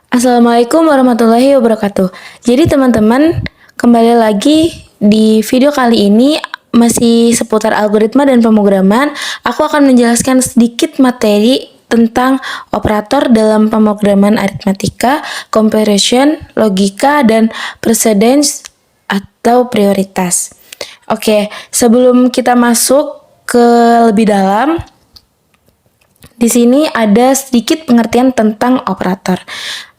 Assalamualaikum warahmatullahi wabarakatuh. Jadi teman-teman, kembali lagi di video kali ini masih seputar algoritma dan pemrograman. Aku akan menjelaskan sedikit materi tentang operator dalam pemrograman aritmatika, comparison, logika, dan precedence atau prioritas. Oke, sebelum kita masuk ke lebih dalam, di sini ada sedikit pengertian tentang operator.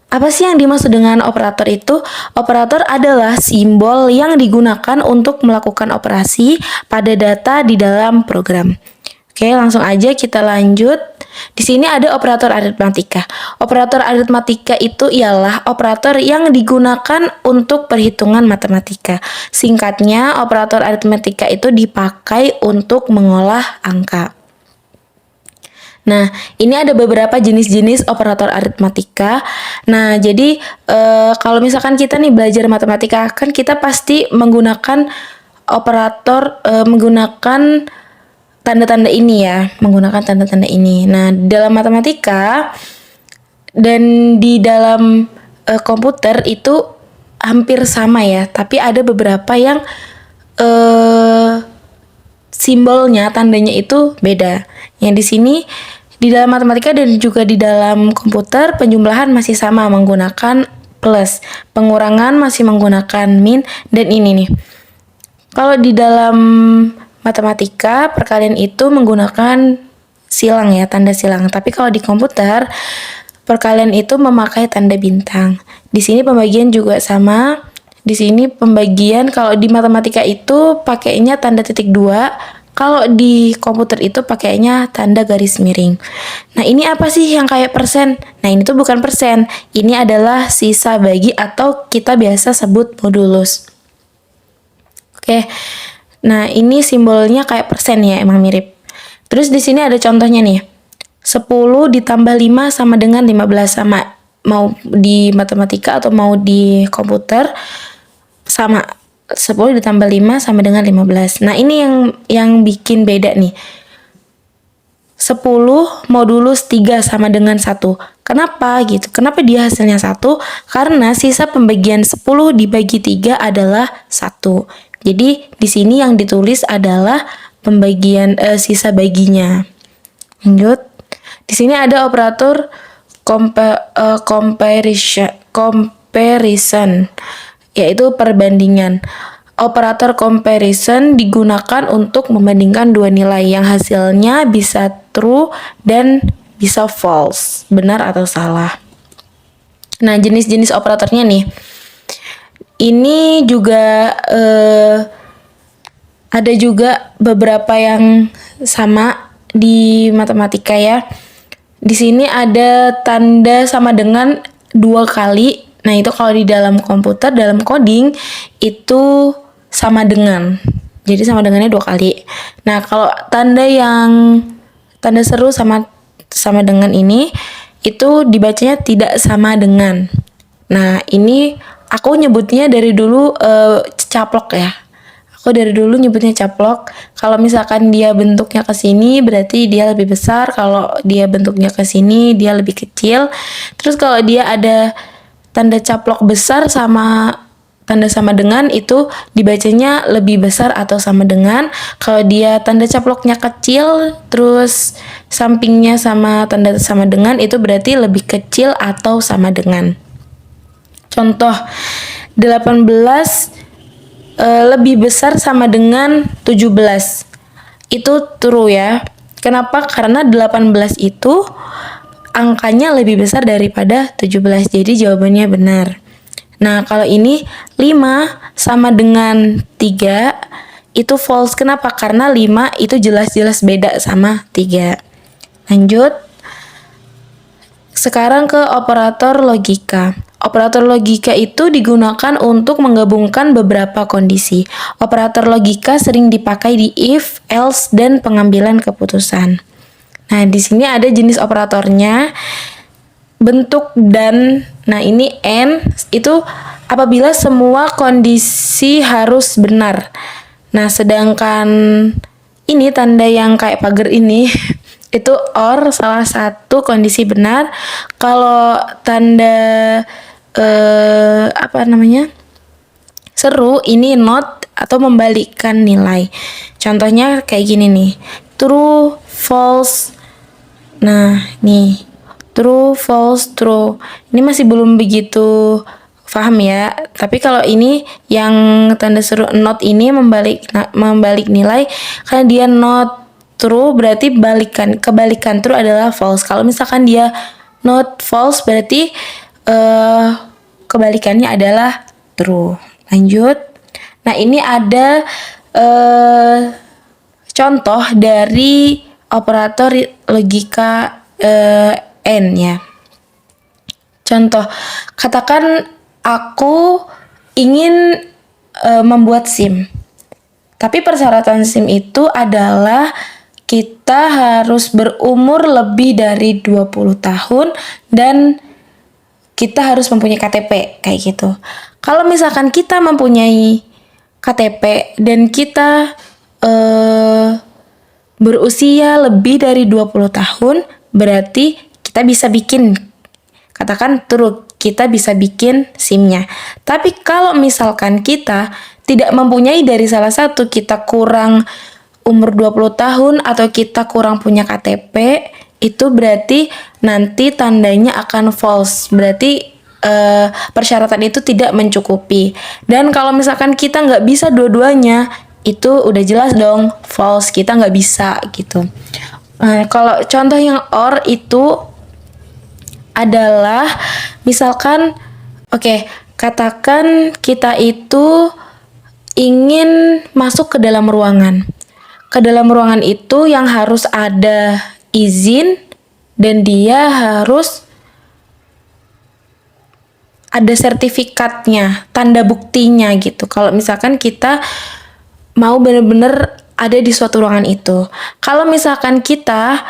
Apa sih yang dimaksud dengan operator itu? Operator adalah simbol yang digunakan untuk melakukan operasi pada data di dalam program. Oke, langsung aja kita lanjut. Di sini ada operator aritmatika. Operator aritmatika itu ialah operator yang digunakan untuk perhitungan matematika. Singkatnya, operator aritmatika itu dipakai untuk mengolah angka. Nah, ini ada beberapa jenis-jenis operator aritmatika. Nah, jadi kalau misalkan kita nih belajar matematika, kan kita pasti menggunakan operator, menggunakan tanda-tanda ini ya, menggunakan tanda-tanda ini. Nah, dalam matematika dan di dalam komputer itu hampir sama ya, tapi ada beberapa yang simbolnya, tandanya itu beda. Yang di sini di dalam matematika dan juga di dalam komputer penjumlahan masih sama menggunakan plus, pengurangan masih menggunakan min, dan ini nih. Kalau di dalam matematika perkalian itu menggunakan silang ya, tanda silang. Tapi kalau di komputer perkalian itu memakai tanda bintang. Di sini pembagian juga sama. Di sini pembagian kalau di matematika itu pakainya tanda titik 2. Kalau di komputer itu pakainya tanda garis miring. Nah, ini apa sih yang kayak persen? Nah, ini tuh bukan persen. Ini adalah sisa bagi atau kita biasa sebut modulus. Oke. Nah, ini simbolnya kayak persen ya, emang mirip. Terus di sini ada contohnya nih. 10 ditambah 5 sama dengan 15, sama mau di matematika atau mau di komputer sama. 10 ditambah 5 sama dengan 15. Nah, ini yang bikin beda nih. 10 modulus 3 sama dengan 1. Kenapa gitu? Kenapa dia hasilnya 1? Karena sisa pembagian 10 dibagi 3 adalah 1. Jadi, di sini yang ditulis adalah pembagian sisa baginya. Lanjut. Di sini ada operator comparison, yaitu perbandingan. Operator comparison digunakan untuk membandingkan dua nilai yang hasilnya bisa true dan bisa false, benar atau salah. Nah, jenis-jenis operatornya nih. Ini juga ada juga beberapa yang sama di matematika ya. Di sini ada tanda sama dengan 2 kali. Nah, itu kalau di dalam komputer, dalam coding itu sama dengan. Jadi sama dengannya 2 kali. Nah, kalau tanda seru sama dengan ini itu dibacanya tidak sama dengan. Nah, ini aku nyebutnya dari dulu caplok ya. Aku dari dulu nyebutnya caplok. Kalau misalkan dia bentuknya ke sini berarti dia lebih besar, kalau dia bentuknya ke sini dia lebih kecil. Terus kalau dia ada tanda caplok besar sama tanda sama dengan itu dibacanya lebih besar atau sama dengan. Kalau dia tanda caploknya kecil terus sampingnya sama tanda sama dengan itu berarti lebih kecil atau sama dengan. Contoh 18 lebih besar sama dengan 17. Itu true ya. Kenapa? Karena 18 itu angkanya lebih besar daripada 17. Jadi jawabannya benar. Nah, kalau ini 5 sama dengan 3 itu false. Kenapa? Karena 5 itu jelas-jelas beda sama 3. Lanjut. Sekarang ke operator logika. Operator logika itu digunakan untuk menggabungkan beberapa kondisi. Operator logika sering dipakai di if, else, dan pengambilan keputusan. Nah, di sini ada jenis operatornya. Bentuk dan, nah ini and, itu apabila semua kondisi harus benar. Nah, sedangkan ini tanda yang kayak pagar ini itu or salah satu kondisi benar. Kalau tanda seru ini not atau membalikkan nilai. Contohnya kayak gini nih. True, false. Nah, nih. True, false, true. Ini masih belum begitu paham ya. Tapi kalau ini yang tanda seru not ini membalik nilai, karena dia not true berarti kebalikan true adalah false. Kalau misalkan dia not false berarti kebalikannya adalah true. Lanjut. Nah, ini ada contoh dari operator logika N ya. Contoh, katakan aku ingin membuat SIM. Tapi persyaratan SIM itu adalah kita harus berumur lebih dari 20 tahun dan kita harus mempunyai KTP kayak gitu. Kalau misalkan kita mempunyai KTP dan kita berusia lebih dari 20 tahun, berarti kita bisa bikin, katakan true, kita bisa bikin SIM-nya. Tapi kalau misalkan kita tidak mempunyai dari salah satu, kita kurang umur 20 tahun atau kita kurang punya KTP, itu berarti nanti tandanya akan false. Berarti persyaratan itu tidak mencukupi. Dan kalau misalkan kita nggak bisa dua-duanya, itu udah jelas dong false, kita nggak bisa gitu. Kalau contoh yang or itu adalah misalkan katakan kita itu ingin masuk ke dalam ruangan. Ke dalam ruangan itu yang harus ada izin dan dia harus ada sertifikatnya, tanda buktinya gitu. Kalau misalkan kita mau benar-benar ada di suatu ruangan itu. Kalau misalkan kita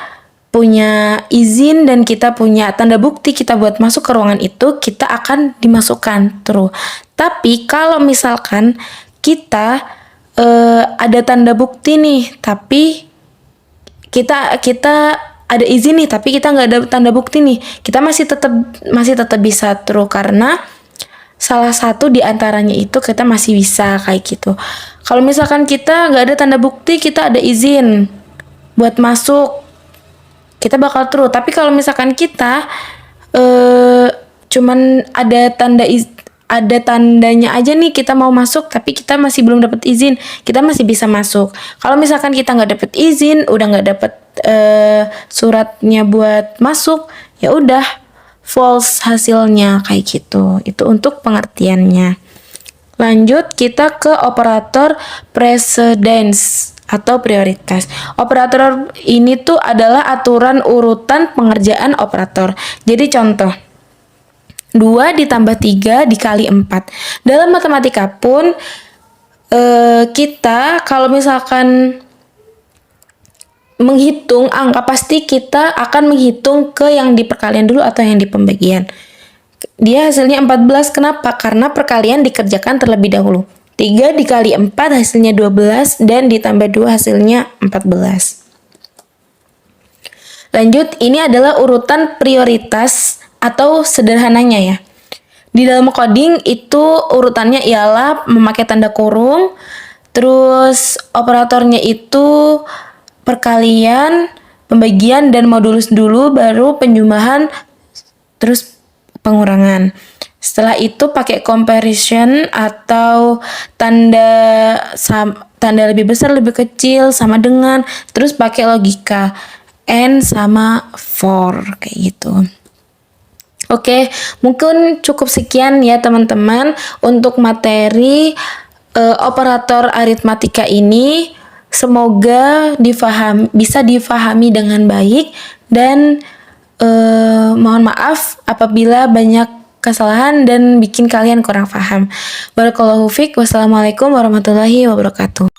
punya izin dan kita punya tanda bukti kita buat masuk ke ruangan itu, kita akan dimasukkan true. Tapi kalau misalkan kita ada tanda bukti nih, tapi kita ada izin nih, tapi kita nggak ada tanda bukti nih, kita masih tetap bisa true karena salah satu di antaranya itu kita masih bisa kayak gitu. Kalau misalkan kita nggak ada tanda bukti, kita ada izin buat masuk, kita bakal true. Tapi kalau misalkan kita cuman ada tandanya aja nih kita mau masuk, tapi kita masih belum dapat izin, kita masih bisa masuk. Kalau misalkan kita nggak dapat izin, udah nggak dapat suratnya buat masuk, ya udah false hasilnya kayak gitu. Itu untuk pengertiannya. Lanjut kita ke operator precedence atau prioritas. Operator ini tuh adalah aturan urutan pengerjaan operator. Jadi contoh, 2 ditambah 3 dikali 4. Dalam matematika pun kita kalau misalkan menghitung angka, pasti kita akan menghitung ke yang di perkalian dulu atau yang di pembagian. Dia hasilnya 14, kenapa? Karena perkalian dikerjakan terlebih dahulu. 3 dikali 4 hasilnya 12 dan ditambah 2 hasilnya 14. Lanjut, ini adalah urutan prioritas atau sederhananya ya. Di dalam coding itu urutannya ialah memakai tanda kurung, terus operatornya itu perkalian, pembagian, dan modulus dulu, baru penjumlahan, terus pengurangan. Setelah itu pakai comparison atau tanda lebih besar, lebih kecil, sama dengan, terus pakai logika N sama for kayak gitu. Oke, mungkin cukup sekian ya teman-teman untuk materi operator aritmatika ini. Semoga bisa difahami dengan baik dan mohon maaf apabila banyak kesalahan dan bikin kalian kurang paham. Barakallahu fiik. Wassalamualaikum warahmatullahi wabarakatuh.